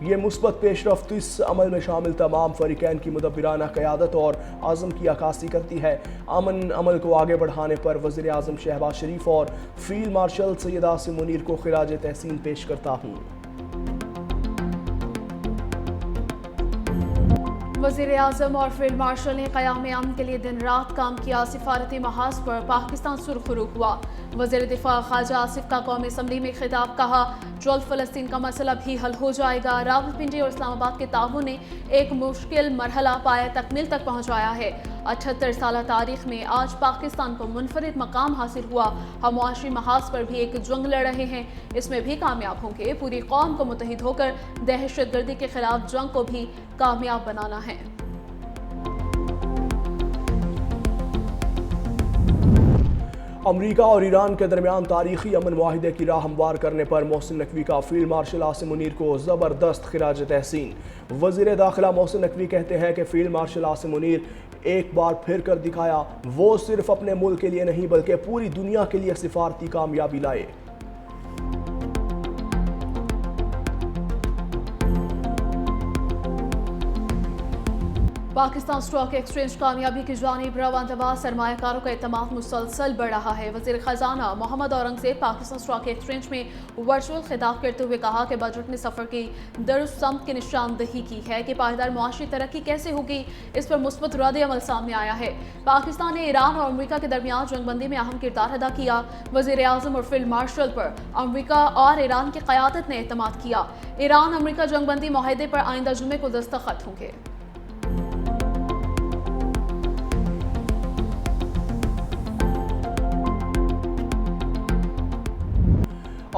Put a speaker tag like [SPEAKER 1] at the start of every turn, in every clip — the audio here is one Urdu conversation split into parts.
[SPEAKER 1] یہ مثبت پیش رفت اس عمل میں شامل تمام فریقین کی مدبرانہ قیادت اور عزم کی عکاسی کرتی ہے۔ امن عمل کو آگے بڑھانے پر وزیر اعظم شہباز شریف اور فیلڈ مارشل سید عاصم منیر کو خراج تحسین پیش کرتا ہوں۔
[SPEAKER 2] وزیر اعظم اور فیلڈ مارشل نے قیام امن کے لیے دن رات کام کیا۔ سفارتی محاذ پر پاکستان سرخرو ہوا۔ وزیر دفاع خواجہ آصف کا قومی اسمبلی میں خطاب، کہا جلد فلسطین کا مسئلہ بھی حل ہو جائے گا۔ راولپنڈی اور اسلام آباد کے تعاون نے ایک مشکل مرحلہ پایہ تکمیل تک پہنچایا ہے۔ 78 سالہ تاریخ میں آج پاکستان کو منفرد مقام حاصل ہوا۔ ہم معاشی محاذ پر بھی ایک جنگ لڑ رہے ہیں، اس میں بھی کامیاب ہوں گے۔ پوری قوم کو متحد ہو کر دہشت گردی کے خلاف جنگ کو بھی کامیاب بنانا ہے۔
[SPEAKER 1] امریکہ اور ایران کے درمیان تاریخی امن معاہدے کی راہ ہموار کرنے پر محسن نقوی کا فیلڈ مارشل عاصم منیر کو زبردست خراج تحسین۔ وزیر داخلہ محسن نقوی کہتے ہیں کہ فیلڈ مارشل عاصم منیر ایک بار پھر کر دکھایا، وہ صرف اپنے ملک کے لیے نہیں بلکہ پوری دنیا کے لیے سفارتی کامیابی لائے۔
[SPEAKER 2] پاکستان اسٹاک ایکسچینج کامیابی کی جانب روان دوا، سرمایہ کاروں کا اعتماد مسلسل بڑھ رہا ہے۔ وزیر خزانہ محمد اورنگزیب پاکستان اسٹاک ایکسچینج میں ورچوئل خطاب کرتے ہوئے کہا کہ بجٹ نے سفر کی درست سمت کی نشاندہی کی ہے کہ پائیدار معاشی ترقی کیسے ہوگی، اس پر مثبت رد عمل سامنے آیا ہے۔ پاکستان نے ایران اور امریکہ کے درمیان جنگ بندی میں اہم کردار ادا کیا۔ وزیر اعظم اور فیلڈ مارشل پر امریکہ اور ایران کی قیادت نے اعتماد کیا۔ ایران امریکہ جنگ بندی معاہدے پر آئندہ جمعے کو دستخط ہوں گے۔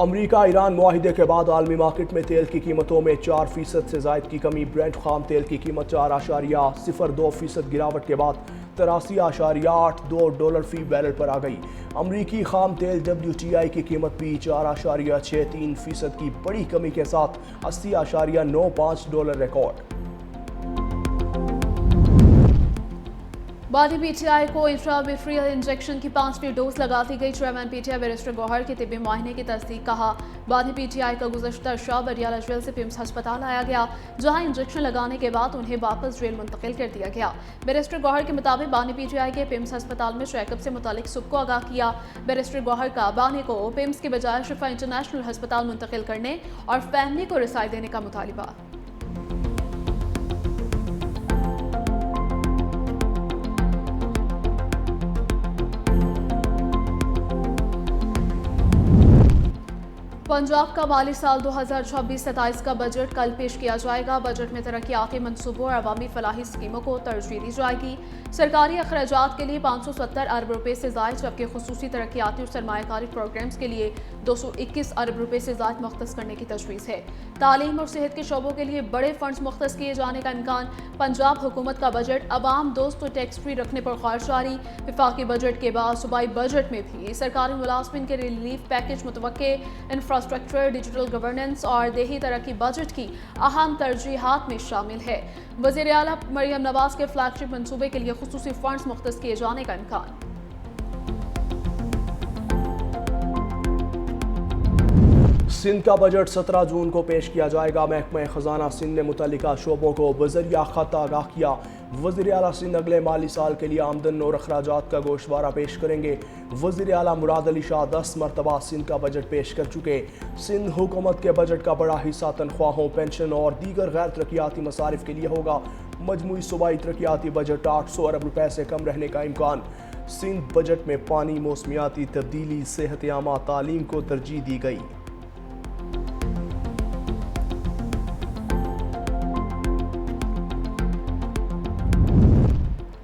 [SPEAKER 1] امریکہ ایران معاہدے کے بعد عالمی مارکیٹ میں تیل کی قیمتوں میں 4% سے زائد کی کمی۔ برینٹ خام تیل کی قیمت 4.02% گراوٹ کے بعد 83.82 ڈالر فی بیرل پر آ گئی۔ امریکی خام تیل WTI کی قیمت بھی 4.63% کی بڑی کمی کے ساتھ 80.95 ڈالر ریکارڈ۔
[SPEAKER 2] بانی پی ٹی آئی کو انٹراویٹریل انجیکشن کی 5ویں ڈوز لگا دی گئی۔ Chairman P T I barrister Gohar کے طبی معائنے کی تصدیق، کہا بانی پی ٹی آئی کا گزشتہ شب اڈیالہ جیل سے پیمز ہسپتال لایا گیا، جہاں انجیکشن لگانے کے بعد انہیں واپس جیل منتقل کر دیا گیا۔ بیرسٹر گوہر کے مطابق بانی پی ٹی آئی کے پیمز ہسپتال میں چیک اپ سے متعلق سب کو آگاہ کیا۔ بیرسٹر گوہر کا بانی کو پیمز کے بجائے شفا انٹرنیشنل ہسپتال منتقل کرنے اور فیملی کو رسائی دینے کا مطالبہ۔ پنجاب کا مالی سال 2026-27 کا بجٹ کل پیش کیا جائے گا۔ بجٹ میں ترقیاتی منصوبوں اور عوامی فلاحی اسکیموں کو ترجیح دی جائے گی۔ سرکاری اخراجات کے لیے 570 ارب روپے سے زائد، جبکہ خصوصی ترقیاتی اور سرمایہ کاری پروگرامز کے لیے 221 ارب روپے سے زائد مختص کرنے کی تجویز ہے۔ تعلیم اور صحت کے شعبوں کے لیے بڑے فنڈز مختص کیے جانے کا امکان۔ پنجاب حکومت کا بجٹ عوام دوست اور ٹیکس فری رکھنے پر غور جاری۔ وفاقی بجٹ کے بعد صوبائی بجٹ میں بھی سرکاری ملازمین کے ریلیف پیکج متوقع۔ انفراسٹرکچر، ڈیجیٹل گورننس اور دیہی ترقی بجٹ کی اہم ترجیحات میں شامل ہے۔ وزیر اعلیٰ مریم نواز کے فلیگ شپ منصوبے کے لیے خصوصی فنڈز مختص کیے جانے کا امکان۔
[SPEAKER 1] سندھ کا بجٹ 17 جون کو پیش کیا جائے گا۔ محکمہ خزانہ سندھ نے متعلقہ شعبوں کو بذریعہ خط آگاہ کیا۔ وزیر اعلیٰ سندھ اگلے مالی سال کے لیے آمدن اور اخراجات کا گوشوارہ پیش کریں گے۔ وزیر اعلیٰ مراد علی شاہ 10 مرتبہ سندھ کا بجٹ پیش کر چکے۔ سندھ حکومت کے بجٹ کا بڑا حصہ تنخواہوں، پینشن اور دیگر غیر ترقیاتی مصارف کے لیے ہوگا۔ مجموعی صوبائی ترقیاتی بجٹ 800 ارب روپے سے کم رہنے کا امکان۔ سندھ بجٹ میں پانی، موسمیاتی تبدیلی، صحت عامہ، تعلیم کو ترجیح دی گئی۔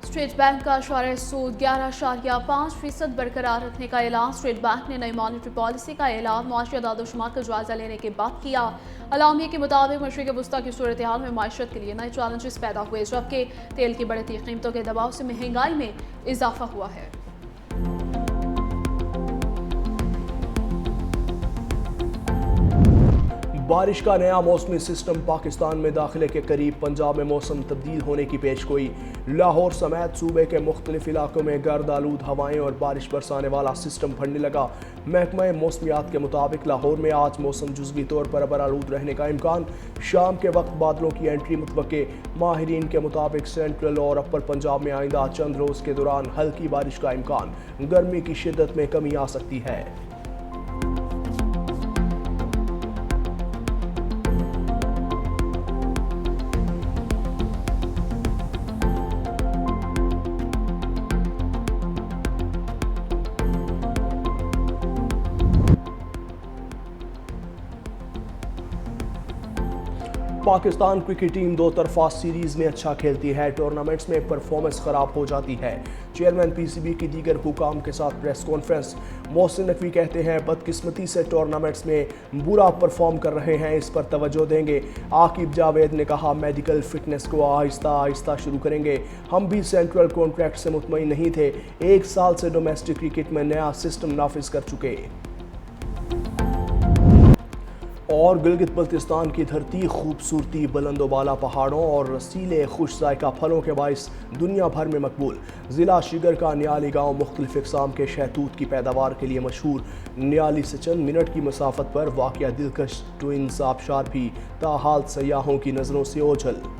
[SPEAKER 2] اسٹیٹ بینک کا اشارہ سود 11.5% برقرار رکھنے کا اعلان۔ اسٹیٹ بینک نے نئی مانیٹری پالیسی کا اعلان معاشی اعداد و شمار کا جائزہ لینے کے بعد کیا۔ اعلامیے کے مطابق مشرق وسطیٰ کی صورتحال میں معیشت کے لیے نئے چیلنجز پیدا ہوئے، جبکہ تیل کی بڑھتی قیمتوں کے دباؤ سے مہنگائی میں اضافہ ہوا ہے۔
[SPEAKER 1] بارش کا نیا موسمی سسٹم پاکستان میں داخلے کے قریب پنجاب میں موسم تبدیل ہونے کی پیشگوئی۔ لاہور سمیت صوبے کے مختلف علاقوں میں گرد آلود ہوائیں اور بارش برسانے والا سسٹم بڑھنے لگا۔ محکمہ موسمیات کے مطابق لاہور میں آج موسم جزوی طور پر ابر آلود رہنے کا امکان، شام کے وقت بادلوں کی انٹری متوقع۔ ماہرین کے مطابق سینٹرل اور اپر پنجاب میں آئندہ چند روز کے دوران ہلکی بارش کا امکان، گرمی کی شدت میں کمی آ سکتی ہے۔ پاکستان کرکٹ ٹیم دو طرفہ سیریز میں اچھا کھیلتی ہے، ٹورنامنٹس میں پرفارمنس خراب ہو جاتی ہے۔ چیئرمین پی سی بی کی دیگر حکام کے ساتھ پریس کانفرنس۔ محسن نقوی کہتے ہیں بدقسمتی سے ٹورنامنٹس میں برا پرفارم کر رہے ہیں، اس پر توجہ دیں گے۔ عاقب جاوید نے کہا میڈیکل فٹنس کو آہستہ آہستہ شروع کریں گے، ہم بھی سینٹرل کانٹریکٹ سے مطمئن نہیں تھے، 1 سال سے ڈومیسٹک کرکٹ میں نیا سسٹم نافذ کر چکے۔ اور گلگت بلتستان کی دھرتی خوبصورتی، بلند و بالا پہاڑوں اور رسیلے خوش ذائقہ پھلوں کے باعث دنیا بھر میں مقبول۔ ضلع شگر کا نیالی گاؤں مختلف اقسام کے شہتوت کی پیداوار کے لیے مشہور۔ نیالی سے چند منٹ کی مسافت پر واقع دلکش ٹوئنز آبشار بھی تاحال سیاحوں کی نظروں سے اوجھل۔